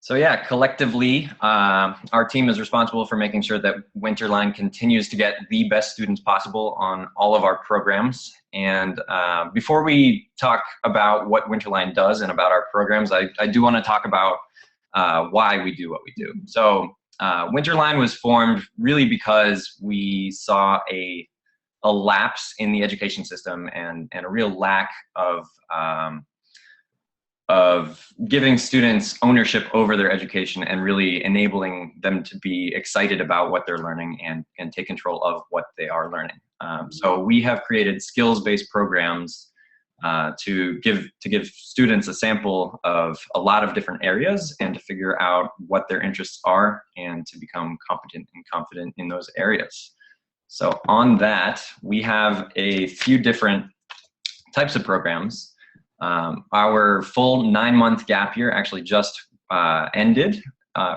So yeah, collectively, our team is responsible for making sure that Winterline continues to get the best students possible on all of our programs. And before we talk about what Winterline does and about our programs, I do want to talk about why we do what we do. So Winterline was formed really because we saw a lapse in the education system and a real lack of giving students ownership over their education and really enabling them to be excited about what they're learning and take control of what they are learning. So we have created skills-based programs to give students a sample of a lot of different areas and to figure out what their interests are and to become competent and confident in those areas. So on that, we have a few different types of programs. Our full 9-month gap year actually just ended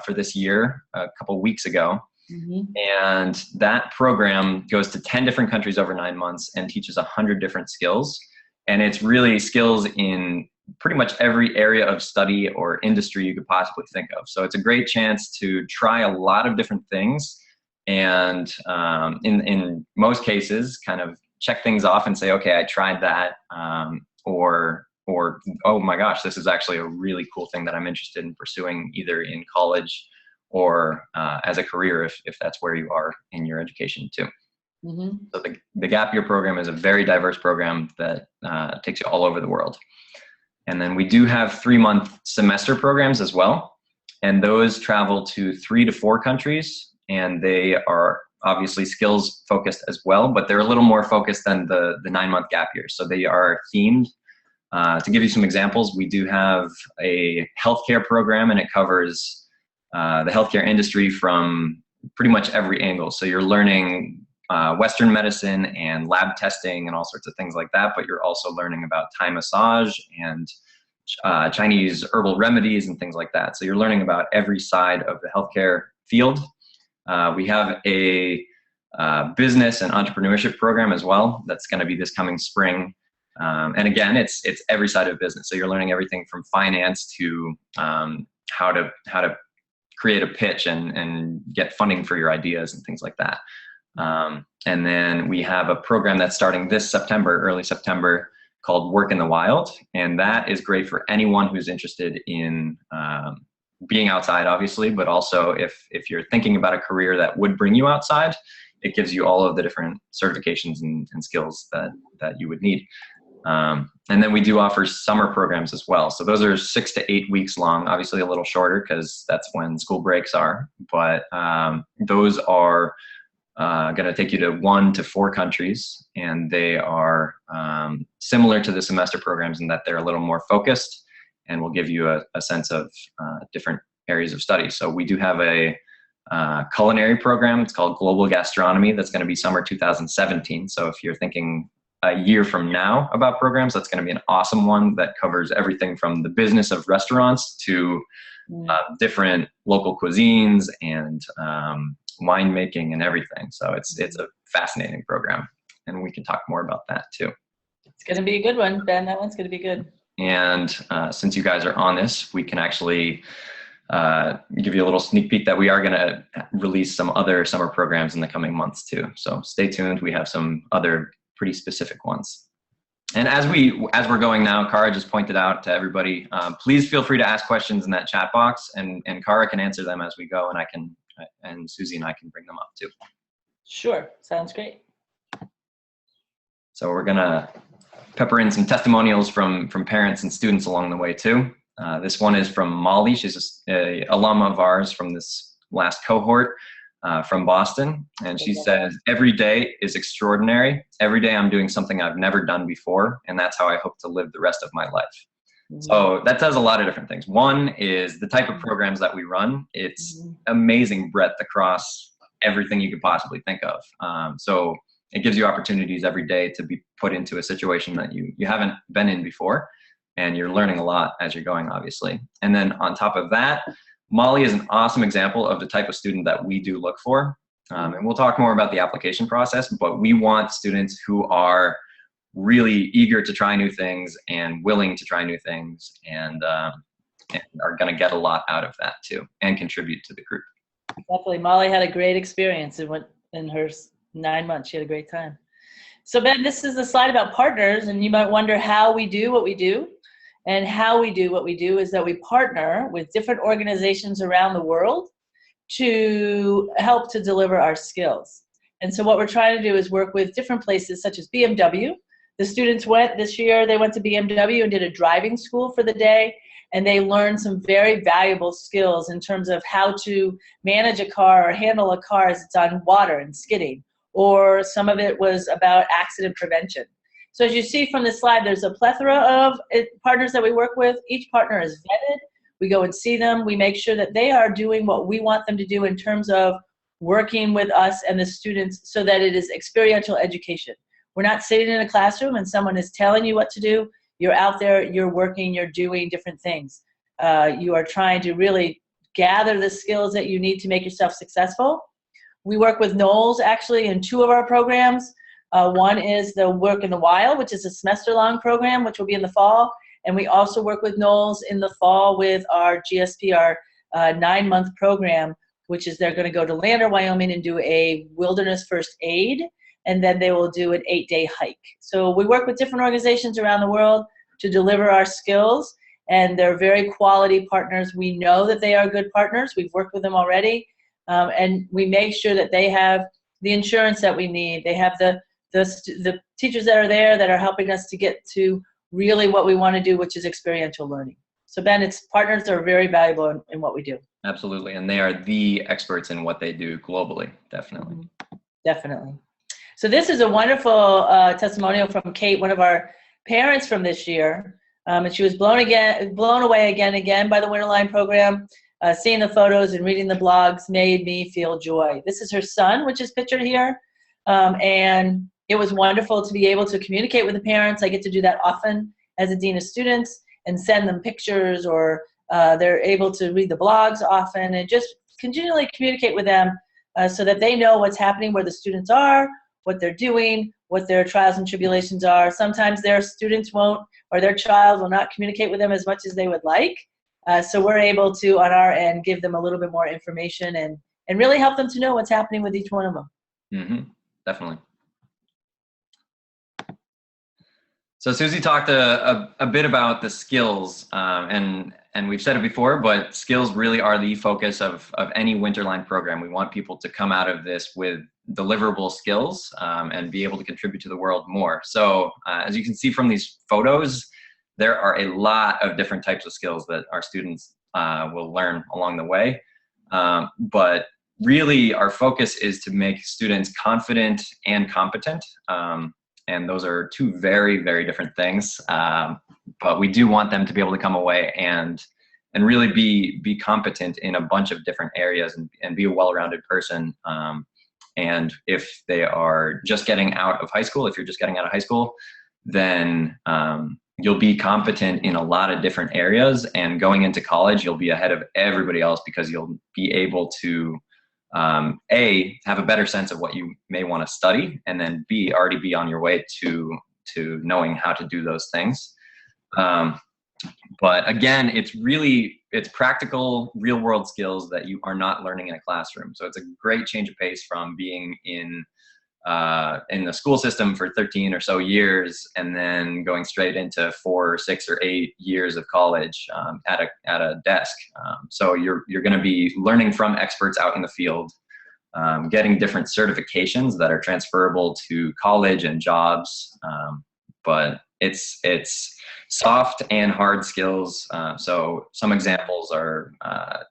for this year a couple weeks ago. And that program goes to 10 different countries over 9 months and teaches 100 different skills. And it's really skills in pretty much every area of study or industry you could possibly think of. So it's a great chance to try a lot of different things and in most cases kind of check things off and say, okay, I tried that, or oh my gosh, this is actually a really cool thing that I'm interested in pursuing either in college or as a career if that's where you are in your education too. So the Gap Year program is a very diverse program that takes you all over the world. And then we do have 3-month semester programs as well. And those travel to 3 to 4 countries. And they are obviously skills focused as well, but they're a little more focused than the 9-month gap year. So they are themed. To give you some examples, we do have a healthcare program, and it covers the healthcare industry from pretty much every angle. So you're learning Western medicine and lab testing and all sorts of things like that, but you're also learning about Thai massage and Chinese herbal remedies and things like that. So you're learning about every side of the healthcare field. We have a business and entrepreneurship program as well that's going to be this coming spring. And again, it's every side of business. So you're learning everything from finance to how to create a pitch and get funding for your ideas and things like that. And then we have a program that's starting this September, early September, called Work in the Wild. And that is great for anyone who's interested in being outside, obviously, but also if you're thinking about a career that would bring you outside, it gives you all of the different certifications and skills that you would need. And then we do offer summer programs as well. So those are 6 to 8 weeks long, obviously a little shorter because that's when school breaks are. But those are going to take you to 1 to 4 countries, and they are similar to the semester programs in that they're a little more focused and will give you a sense of different areas of study. So we do have a culinary program. It's called Global Gastronomy. That's going to be summer 2017. So if you're thinking a year from now about programs, that's going to be an awesome one that covers everything from the business of restaurants to different local cuisines and winemaking and everything. So it's a fascinating program, and we can talk more about that too. It's going to be a good one, Ben. That one's going to be good. And since you guys are on this, we can actually give you a little sneak peek that we are going to release some other summer programs in the coming months too. So stay tuned. We have some other pretty specific ones. And as we're going now, Kara just pointed out to everybody, please feel free to ask questions in that chat box, and Kara can answer them as we go, and Susie and I can bring them up too. Sure, sounds great. So we're gonna pepper in some testimonials from parents and students along the way too. This one is from Molly. She's a alum of ours from this last cohort from Boston. And she says, every day is extraordinary. Every day I'm doing something I've never done before, and that's how I hope to live the rest of my life. So that does a lot of different things. One is the type of programs that we run. It's amazing breadth across everything you could possibly think of. So it gives you opportunities every day to be put into a situation that you haven't been in before, and you're learning a lot as you're going, obviously. And then on top of that, Molly is an awesome example of the type of student that we do look for. And we'll talk more about the application process, but we want students who are really eager to try new things and willing to try new things and are going to get a lot out of that too and contribute to the group. Definitely. Molly had a great experience in her 9 months. She had a great time. So Ben, this is the slide about partners, and you might wonder how we do what we do. And how we do what we do is that we partner with different organizations around the world to help to deliver our skills. And so what we're trying to do is work with different places such as BMW. The students went this year, they went to BMW and did a driving school for the day, and they learned some very valuable skills in terms of how to manage a car or handle a car as it's on water and skidding, or some of it was about accident prevention. So as you see from this slide, there's a plethora of partners that we work with. Each partner is vetted. We go and see them. We make sure that they are doing what we want them to do in terms of working with us and the students so that it is experiential education. We're not sitting in a classroom and someone is telling you what to do. You're out there, you're working, you're doing different things. You are trying to really gather the skills that you need to make yourself successful. We work with Knowles actually in 2 of our programs. One is the Work in the Wild, which is a semester-long program, which will be in the fall. And we also work with Knowles in the fall with our GSP, our 9-month program, which is they're going to go to Lander, Wyoming and do a wilderness first aid. And then they will do an 8-day hike. So we work with different organizations around the world to deliver our skills. And they're very quality partners. We know that they are good partners. We've worked with them already. And we make sure that they have the insurance that we need. They have the teachers that are there that are helping us to get to really what we want to do, which is experiential learning. So Ben, it's partners that are very valuable in what we do. Absolutely. And they are the experts in what they do globally. Definitely. Mm-hmm. Definitely. So this is a wonderful testimonial from Kate, one of our parents from this year. And she was blown away again by the Winterline program. Seeing the photos and reading the blogs made me feel joy. This is her son, which is pictured here. And it was wonderful to be able to communicate with the parents. I get to do that often as a dean of students and send them pictures, or they're able to read the blogs often and just continually communicate with them so that they know what's happening, where the students are, what they're doing, what their trials and tribulations are. Sometimes their students won't, or their child will not communicate with them as much as they would like. So we're able to, on our end, give them a little bit more information and really help them to know what's happening with each one of them. Mm-hmm. Definitely. So Susie talked a bit about the skills, and we've said it before, but skills really are the focus of any Winterline program. We want people to come out of this with deliverable skills and be able to contribute to the world more. So as you can see from these photos, there are a lot of different types of skills that our students will learn along the way. But really our focus is to make students confident and competent. And those are 2 very, very different things. But we do want them to be able to come away and really be competent in a bunch of different areas and be a well-rounded person. And if they are just getting out of high school, if you're just getting out of high school, then you'll be competent in a lot of different areas. And going into college, you'll be ahead of everybody else because you'll be able to A, have a better sense of what you may want to study, and then B, already be on your way to knowing how to do those things. But again, it's practical, real world skills that you are not learning in a classroom. So it's a great change of pace from being in the school system for 13 or so years and then going straight into 4 or 6 or 8 years of college at a desk. So you're going to be learning from experts out in the field, getting different certifications that are transferable to college and jobs. But it's soft and hard skills. So some examples are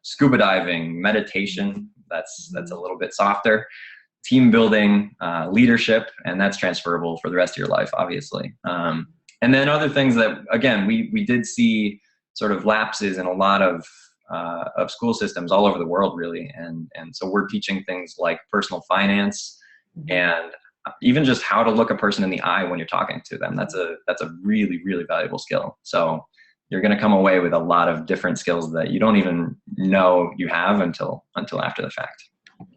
scuba diving, meditation. That's a little bit softer. Team building, leadership, and that's transferable for the rest of your life, obviously. And then other things that, again, we did see sort of lapses in a lot of school systems all over the world, really. And so we're teaching things like personal finance and even just how to look a person in the eye when you're talking to them. That's a really, really valuable skill. So you're going to come away with a lot of different skills that you don't even know you have until after the fact.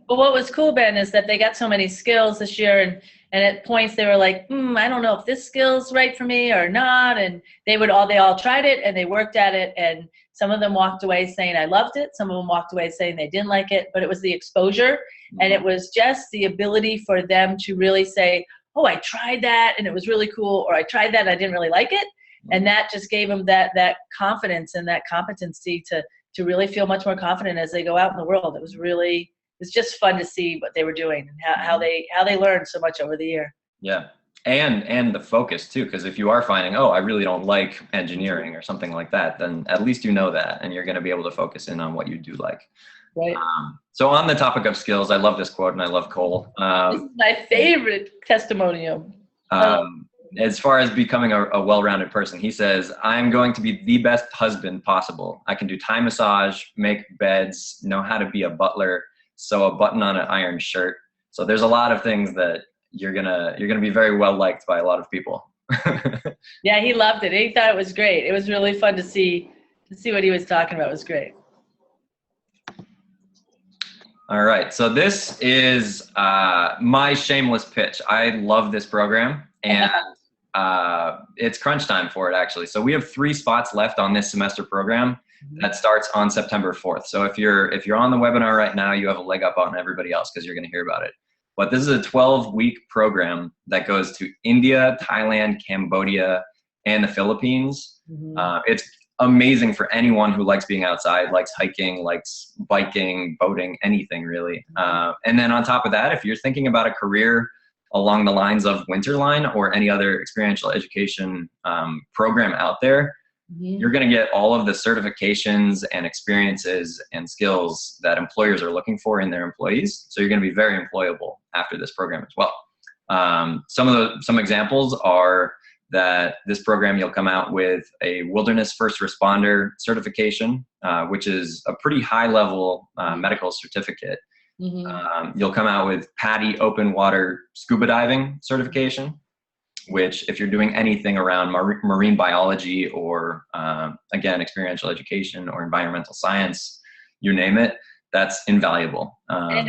Well, what was cool, Ben, is that they got so many skills this year, And at points they were like, I don't know if this skill's right for me or not. And they all tried it and they worked at it. And some of them walked away saying, I loved it. Some of them walked away saying they didn't like it, but it was the exposure. And it was just the ability for them to really say, oh, I tried that and it was really cool. Or I tried that and I didn't really like it. And that just gave them that confidence and that competency to really feel much more confident as they go out in the world. It's just fun to see what they were doing and how they learned so much over the year. Yeah. And the focus too, because if you are finding, oh, I really don't like engineering or something like that, then at least you know that, and you're going to be able to focus in on what you do like. Right. So on the topic of skills, I love this quote, and I love Cole. This is my favorite testimonial. As far as becoming a well-rounded person, he says, I'm going to be the best husband possible. I can do Thai massage, make beds, know how to be a butler, sew a button on an iron shirt. So there's a lot of things that you're gonna be very well liked by a lot of people. Yeah, he loved it. He thought it was great. It was really fun to see what he was talking about. It was great. All right, so this is my shameless pitch. I love this program, and it's crunch time for it, actually. So we have 3 spots left on this semester program that starts on September 4th. So if you're on the webinar right now, you have a leg up on everybody else because you're going to hear about it. But this is a 12-week program that goes to India, Thailand, Cambodia, and the Philippines. It's amazing for anyone who likes being outside, likes hiking, likes biking, boating, anything really. And then on top of that, if you're thinking about a career along the lines of Winterline or any other experiential education program out there, you're going to get all of the certifications and experiences and skills that employers are looking for in their employees. So you're going to be very employable after this program as well. Some examples are that this program, you'll come out with a wilderness first responder certification, which is a pretty high level medical certificate. You'll come out with PADI open water scuba diving certification, which if you're doing anything around marine biology or again, experiential education or environmental science, you name it, that's invaluable. And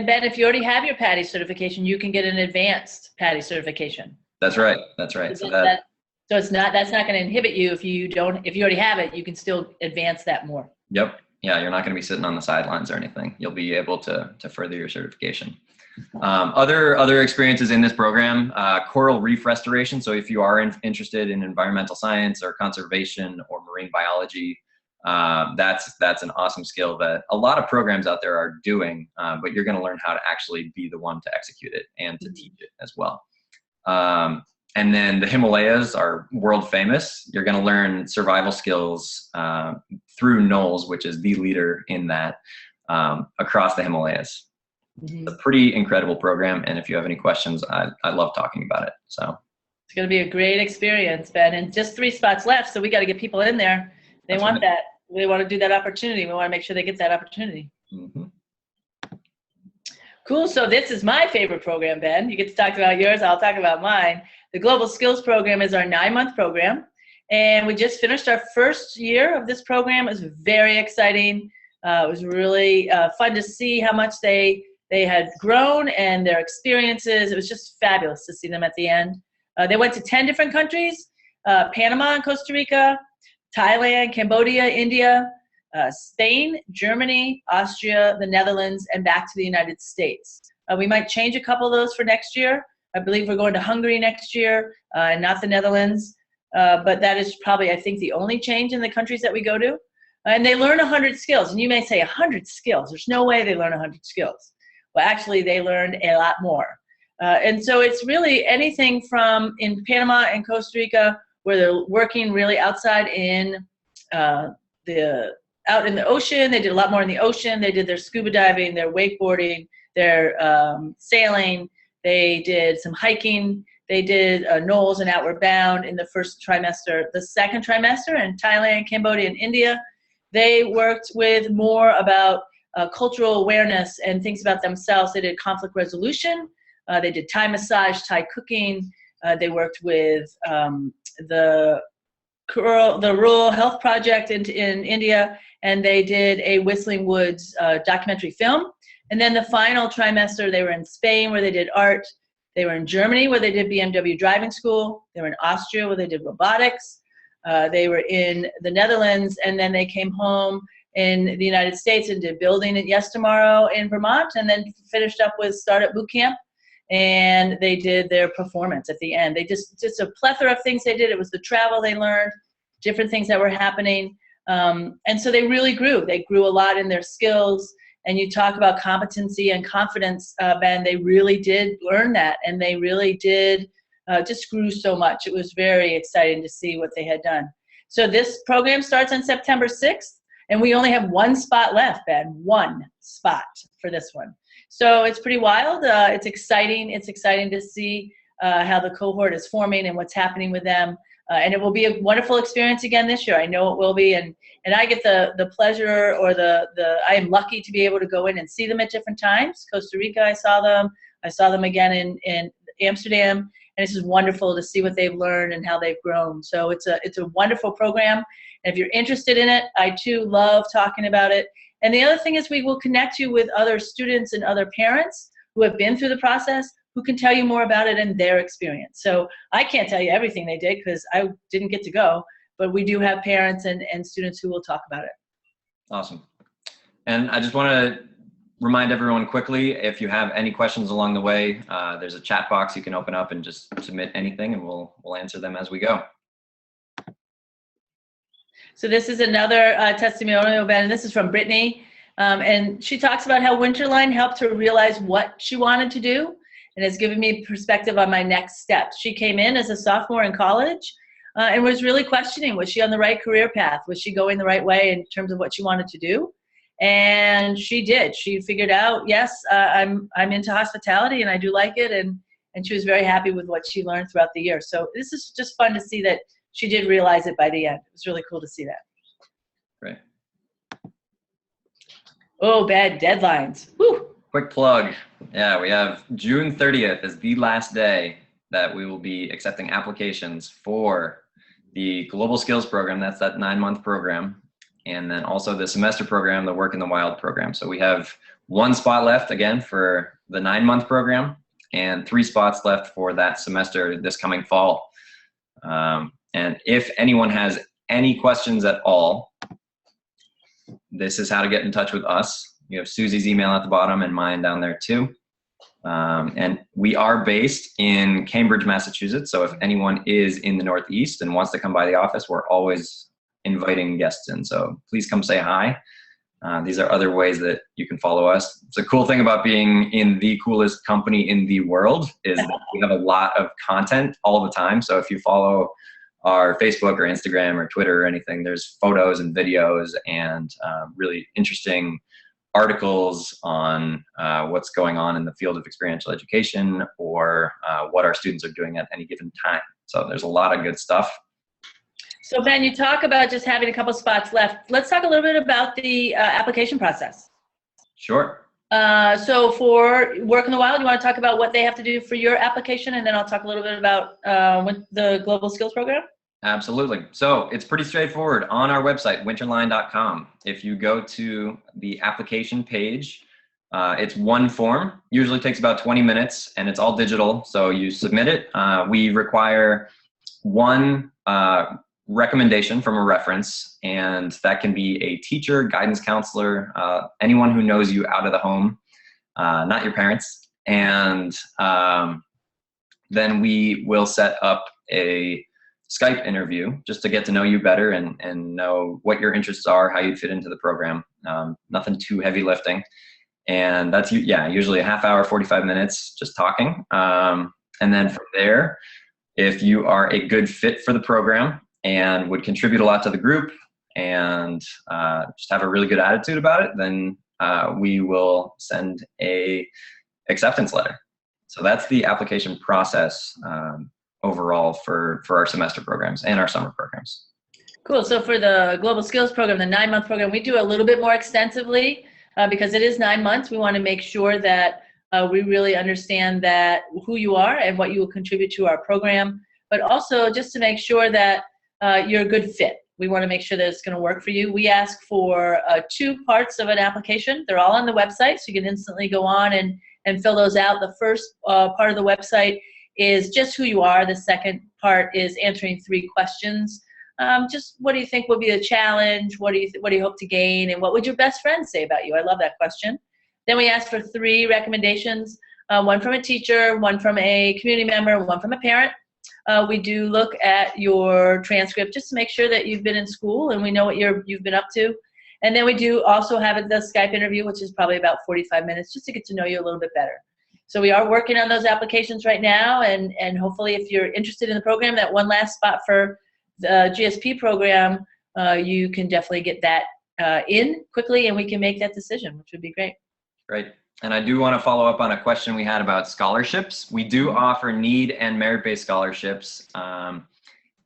Ben, if you already have your PADI certification, you can get an advanced PADI certification. That's right. That's right. So that's not going to inhibit you if you already have it. You can still advance that more. Yep. Yeah, you're not going to be sitting on the sidelines or anything. You'll be able to further your certification. Other experiences in this program, coral reef restoration. So if you are interested in environmental science or conservation or marine biology, that's an awesome skill that a lot of programs out there are doing, but you're going to learn how to actually be the one to execute it and to teach it as well. And then the Himalayas are world famous. You're going to learn survival skills through NOLS, which is the leader in that, across the Himalayas. It's a pretty incredible program, and if you have any questions, I love talking about it. So it's going to be a great experience, Ben, and just 3 spots left, so we got to get people in there. They want that. They want to do that opportunity. We want to make sure they get that opportunity. Cool. So this is my favorite program, Ben. You get to talk about yours. I'll talk about mine. The Global Skills Program is our 9-month program, and we just finished our first year of this program. It was very exciting. It was really fun to see how much they had grown and their experiences. It was just fabulous to see them at the end. They went to 10 different countries, Panama and Costa Rica, Thailand, Cambodia, India, Spain, Germany, Austria, the Netherlands, and back to the United States. We might change a couple of those for next year. I believe we're going to Hungary next year, and not the Netherlands. But that is probably, I think, the only change in the countries that we go to. And they learn 100 skills. And you may say 100 skills. There's no way they learn 100 skills. Well, actually, they learned a lot more. And so it's really anything from in Panama and Costa Rica, where they're working really outside out in the ocean. They did a lot more in the ocean. They did their scuba diving, their wakeboarding, their sailing. They did some hiking. They did NOLS and Outward Bound in the first trimester. The second trimester in Thailand, Cambodia, and India, they worked with more about cultural awareness and things about themselves. They did conflict resolution. They did Thai massage, Thai cooking. They worked with the Rural Health Project in India, and they did a Whistling Woods documentary film. And then the final trimester, they were in Spain, where they did art. They were in Germany where they did BMW driving school. They were in Austria where they did robotics. They were in the Netherlands, and then they came home in the United States and did building at Yes Tomorrow in Vermont, and then finished up with Startup Bootcamp, and they did their performance at the end. They just a plethora of things they did. It was the travel they learned, different things that were happening, and so they really grew. They grew a lot in their skills. And you talk about competency and confidence, Ben, they really did learn that, and they really did just grew so much. It was very exciting to see what they had done. So this program starts on September 6th, and we only have one spot left, Ben, one spot for this one. So it's pretty wild. It's exciting. It's exciting to see how the cohort is forming and what's happening with them. And it will be a wonderful experience again this year. I know it will be. And I get the pleasure, or I am lucky to be able to go in and see them at different times. Costa Rica, I saw them. I saw them again in Amsterdam. And it's just wonderful to see what they've learned and how they've grown. So it's a wonderful program. And if you're interested in it, I too love talking about it. And the other thing is we will connect you with other students and other parents who have been through the process, who can tell you more about it and their experience. So I can't tell you everything they did because I didn't get to go, but we do have parents and students who will talk about it. Awesome. And I just want to remind everyone quickly, if you have any questions along the way, there's a chat box you can open up and just submit anything, and we'll answer them as we go. So this is another testimonial, Ben, and this is from Brittany. And she talks about how Winterline helped her realize what she wanted to do, and has given me perspective on my next steps. She came in as a sophomore in college and was really questioning, was she on the right career path? Was she going the right way in terms of what she wanted to do? And she did. She figured out, yes, I'm into hospitality and I do like it, and she was very happy with what she learned throughout the year. So this is just fun to see that she did realize it by the end. It was really cool to see that. Great. Oh, bad deadlines. Whew. Quick plug. Yeah, we have June 30th is the last day that we will be accepting applications for the Global Skills Program. That's that 9-month program. And then also the semester program, the Work in the Wild program. So we have one spot left again for the 9-month program, and 3 spots left for that semester this coming fall. And if anyone has any questions at all, this is how to get in touch with us. You have Susie's email at the bottom and mine down there too. And we are based in Cambridge, Massachusetts. So if anyone is in the Northeast and wants to come by the office, we're always inviting guests in. So please come say hi. These are other ways that you can follow us. It's a cool thing about being in the coolest company in the world is that we have a lot of content all the time. So if you follow our Facebook or Instagram or Twitter or anything, there's photos and videos and really interesting articles on what's going on in the field of experiential education or what our students are doing at any given time. So there's a lot of good stuff. So Ben, you talk about just having a couple spots left. Let's talk a little bit about the application process. Sure. So for Work in the Wild, you want to talk about what they have to do for your application, and then I'll talk a little bit about the Global Skills Program? Absolutely. So it's pretty straightforward. On our website, winterline.com, if you go to the application page, it's one form, usually takes about 20 minutes, and it's all digital. So you submit it. We require one recommendation from a reference, and that can be a teacher, guidance counselor, anyone who knows you out of the home, not your parents. And then we will set up a Skype interview just to get to know you better and know what your interests are, how you fit into the program. Nothing too heavy lifting. And that's, usually a half hour, 45 minutes, just talking. And then from there, if you are a good fit for the program and would contribute a lot to the group and just have a really good attitude about it, then we will send a acceptance letter. So that's the application process overall for our semester programs and our summer programs. Cool. So for the Global Skills Program, the 9-month program, we do a little bit more extensively because it is 9 months. We want to make sure that we really understand that who you are and what you will contribute to our program, but also just to make sure that you're a good fit. We want to make sure that it's going to work for you. We ask for 2 parts of an application. They're all on the website, so you can instantly go on and fill those out. The first part of the website is just who you are. The second part is answering 3 questions. Just what do you think will be the challenge? What do you hope to gain? And what would your best friend say about you? I love that question. Then we ask for 3 recommendations, one from a teacher, one from a community member, one from a parent. We do look at your transcript just to make sure that you've been in school and we know what you've been up to. And then we do also have the Skype interview, which is probably about 45 minutes, just to get to know you a little bit better. So we are working on those applications right now, and hopefully if you're interested in the program, that one last spot for the GSP program, you can definitely get that in quickly and we can make that decision, which would be great. Great. And I do want to follow up on a question we had about scholarships. We do offer need and merit-based scholarships.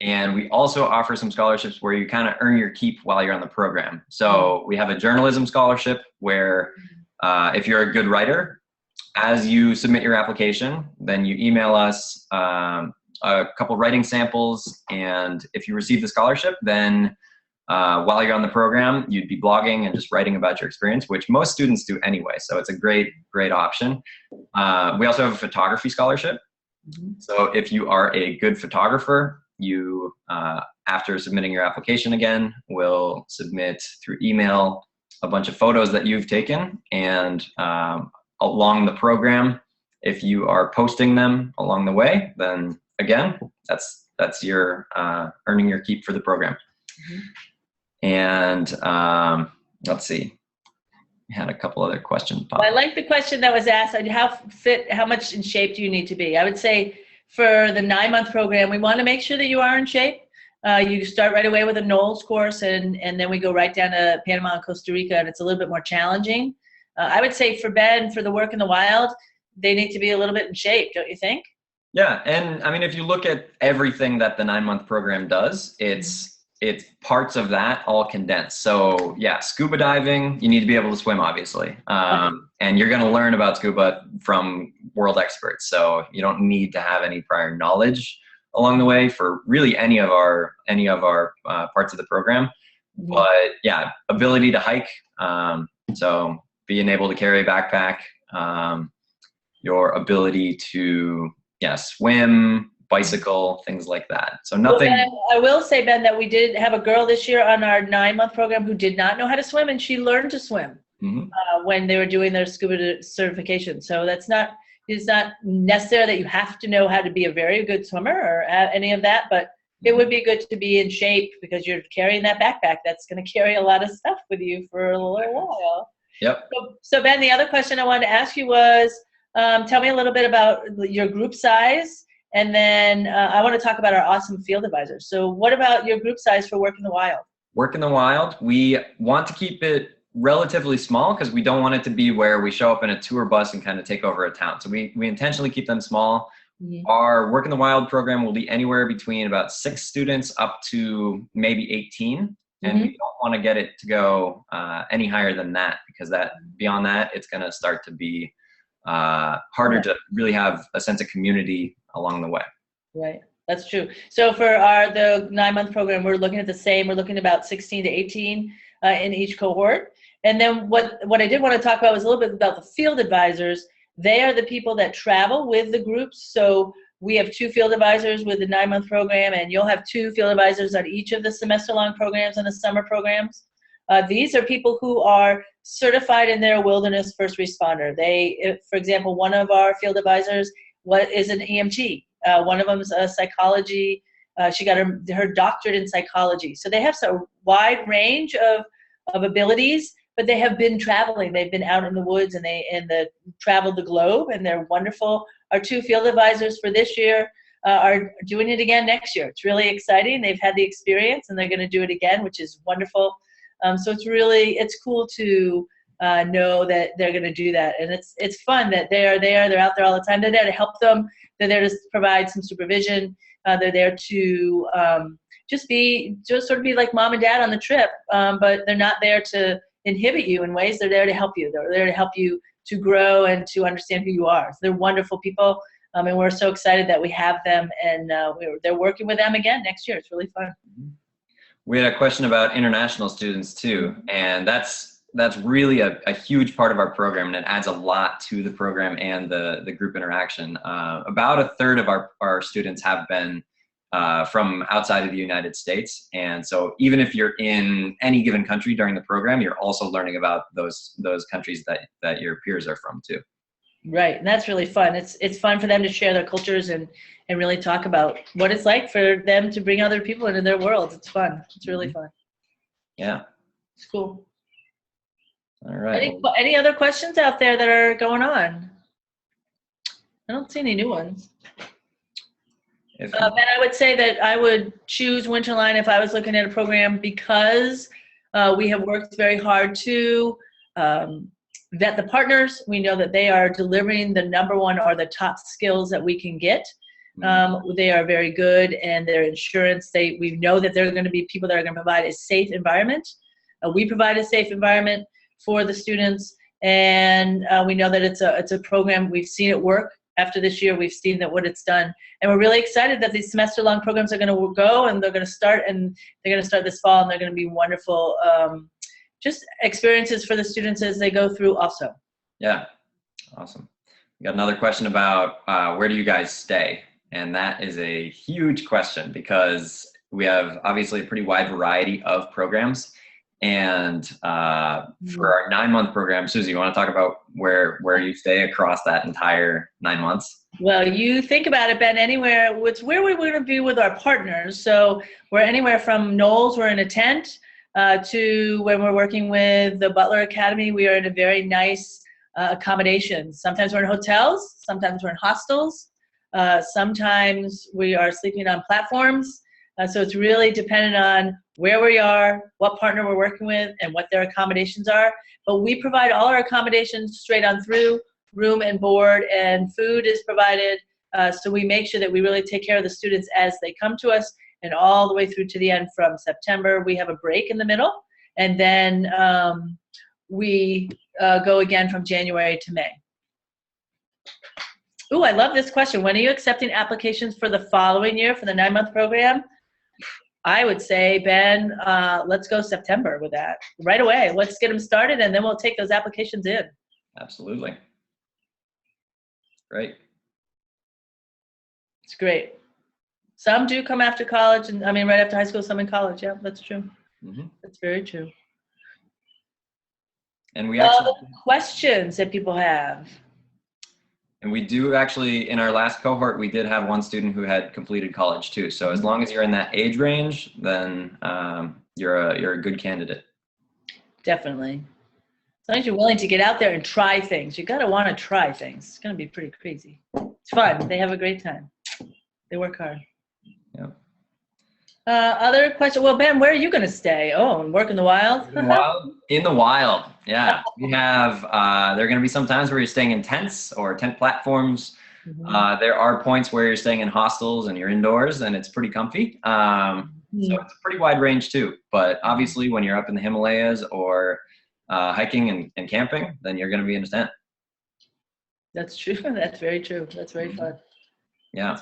And we also offer some scholarships where you kind of earn your keep while you're on the program. So we have a journalism scholarship where if you're a good writer, as you submit your application, then you email us a couple writing samples. And if you receive the scholarship, then while you're on the program, you'd be blogging and just writing about your experience, which most students do anyway. So it's a great option. We also have a photography scholarship. So if you are a good photographer, you, after submitting your application again, will submit through email a bunch of photos that you've taken. And along the program, if you are posting them along the way, then again, that's your earning your keep for the program. And let's see, we had a couple other questions. Well, I like the question that was asked, how much in shape do you need to be? I would say for the 9-month program, we want to make sure that you are in shape. You start right away with a NOLS course, and then we go right down to Panama and Costa Rica, and it's a little bit more challenging. I would say for Ben, for the work in the wild, they need to be a little bit in shape, don't you think? Yeah, and I mean, if you look at everything that the 9-month program does, it's parts of that all condensed. So yeah, scuba diving, you need to be able to swim, obviously. And you're gonna learn about scuba from world experts. So you don't need to have any prior knowledge along the way for really any of our parts of the program. But yeah, ability to hike. So being able to carry a backpack, your ability to swim, bicycle, things like that. So nothing. Well, Ben, I will say, Ben, that we did have a girl this year on our 9-month program who did not know how to swim, and she learned to swim when they were doing their scuba certification. So it's not necessary that you have to know how to be a very good swimmer or any of that, but it would be good to be in shape because you're carrying that backpack that's going to carry a lot of stuff with you for a little while. Yep. So Ben, the other question I wanted to ask you was, tell me a little bit about your group size. And then I want to talk about our awesome field advisors. So what about your group size for Work in the Wild? Work in the Wild, we want to keep it relatively small because we don't want it to be where we show up in a tour bus and kind of take over a town. So we intentionally keep them small. Our Work in the Wild program will be anywhere between about 6 students up to maybe 18. And we don't want to get it to go any higher than that, because beyond that, it's going to start to be harder to really have a sense of community along the way. Right, that's true. So for the 9-month program, we're looking at the same. We're looking at about 16 to 18 in each cohort. And then what I did want to talk about was a little bit about the field advisors. They are the people that travel with the groups. So we have 2 field advisors with the 9-month program, and you'll have 2 field advisors on each of the semester-long programs and the summer programs. These are people who are certified in their wilderness first responder. For example, one of our field advisors is an EMT. One of them is a psychology. She got her doctorate in psychology. So they have a wide range of abilities, but they have been traveling. They've been out in the woods and traveled the globe, and they're wonderful. Our 2 field advisors for this year are doing it again next year. It's really exciting. They've had the experience, and they're going to do it again, which is wonderful. So it's cool to know that they're going to do that, and it's fun that they're out there all the time. They're there to help them. They're there to provide some supervision. They're there to just sort of be like mom and dad on the trip, but they're not there to inhibit you in ways. They're there to help you. They're there to help you to grow and to understand who you are. So they're wonderful people, and we're so excited that we have them, and they're working with them again next year. It's really fun. We had a question about international students too, and that's that's really a huge part of our program, and it adds a lot to the program and the group interaction. About a third of our students have been from outside of the United States. And so even if you're in any given country during the program, you're also learning about those countries that your peers are from too. Right, and that's really fun. It's fun for them to share their cultures and really talk about what it's like for them to bring other people into their worlds. It's fun. It's really fun. Yeah. It's cool. All right. Any other questions out there that are going on? I don't see any new ones. Ben, I would say that I would choose Winterline if I was looking at a program because we have worked very hard to vet the partners. We know that they are delivering the number one or the top skills that we can get. They are very good, and their insurance, we know that they're going to be people that are going to provide a safe environment. We provide a safe environment for the students, and we know that it's a program. We've seen it work. After this year, we've seen that what it's done, and we're really excited that these semester-long programs are going to go, and they're going to start, this fall, and they're going to be wonderful, just experiences for the students as they go through also. Yeah. Awesome. We got another question about where do you guys stay? And that is a huge question because we have obviously a pretty wide variety of programs. And for our 9-month program, Susie, you want to talk about where you stay across that entire 9 months? Well, you think about it, Ben, anywhere, it's where we want to be with our partners. So we're anywhere from Knowles, we're in a tent, to when we're working with the Butler Academy, we are in a very nice accommodation. Sometimes we're in hotels, sometimes we're in hostels, sometimes we are sleeping on platforms. So it's really dependent on where we are, what partner we're working with, and what their accommodations are. But we provide all our accommodations straight on through, room and board, and food is provided. So we make sure that we really take care of the students as they come to us, and all the way through to the end from September. We have a break in the middle, and then we go again from January to May. Ooh, I love this question. When are you accepting applications for the following year for the 9-month program? I would say, Ben, let's go September with that. Right away. Let's get them started, and then we'll take those applications in. Absolutely. Great. It's great. Some do come after college, and right after high school, some in college. Yeah, that's true. That's very true. And we actually questions that people have. And we do actually, in our last cohort, we did have one student who had completed college too. So as long as you're in that age range, then you're a good candidate. Definitely. As long as you're willing to get out there and try things. You gotta want to try things. It's gonna be pretty crazy. It's fun. They have a great time. They work hard. Yeah. Other question? Well, Ben, where are you gonna stay? Oh, and work in the wild? In the wild. Yeah. We have, there are going to be some times where you're staying in tents or tent platforms. There are points where you're staying in hostels and you're indoors and it's pretty comfy. So it's a pretty wide range too. But obviously when you're up in the Himalayas or hiking and camping, then you're going to be in a tent. That's true. That's very true. That's very fun. Yeah.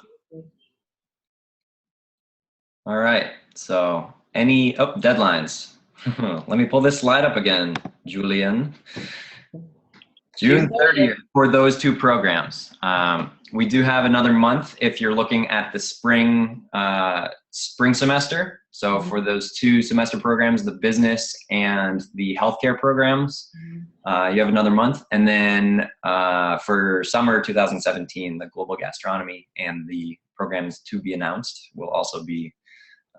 All right. So deadlines. Let me pull this slide up again, Julian. June 30th for those 2 programs. We do have another month if you're looking at the spring semester. So for those 2 semester programs, the business and the healthcare programs, you have another month. And then for summer 2017, the global gastronomy and the programs to be announced will also be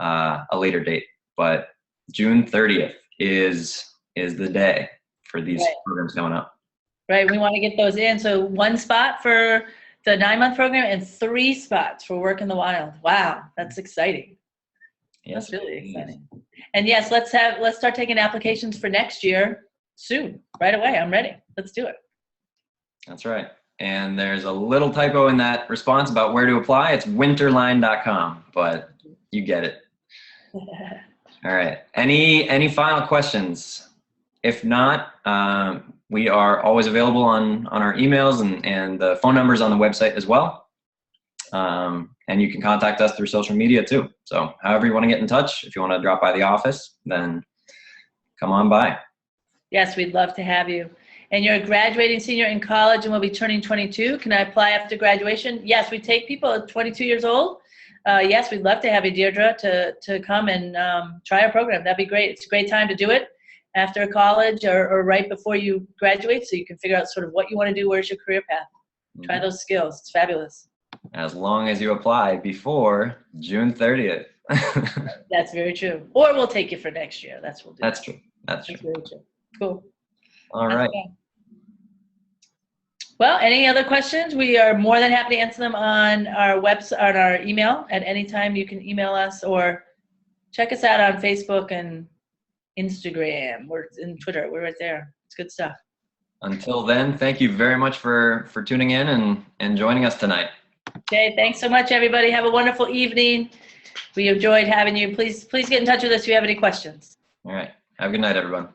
a later date. But June 30th is the day for these programs coming up. Right, we want to get those in. So 1 spot for the 9-month program and 3 spots for Work in the Wild. Wow, that's exciting. Yes, that's really exciting. And yes, let's start taking applications for next year soon, right away. I'm ready. Let's do it. That's right. And there's a little typo in that response about where to apply. It's winterline.com, but you get it. All right. Any final questions? If not, we are always available on our emails and the phone numbers on the website as well. And you can contact us through social media too. So however you want to get in touch, if you want to drop by the office, then come on by. Yes, we'd love to have you. And you're a graduating senior in college and will be turning 22. Can I apply after graduation? Yes, we take people at 22 years old. Yes, we'd love to have you, Deirdre, to come and try our program. That'd be great. It's a great time to do it after college or right before you graduate, so you can figure out sort of what you want to do, where's your career path. Try those skills. It's fabulous. As long as you apply before June 30th. That's very true. Or we'll take you for next year. That's what we'll do. That's true. That's true. Very true. Cool. All right. Okay. Well, any other questions? We are more than happy to answer them on our website, on our email. At any time, you can email us or check us out on Facebook and Instagram. We're in Twitter. We're right there. It's good stuff. Until then, thank you very much for tuning in and joining us tonight. Okay, thanks so much, everybody. Have a wonderful evening. We enjoyed having you. Please get in touch with us if you have any questions. All right. Have a good night, everyone.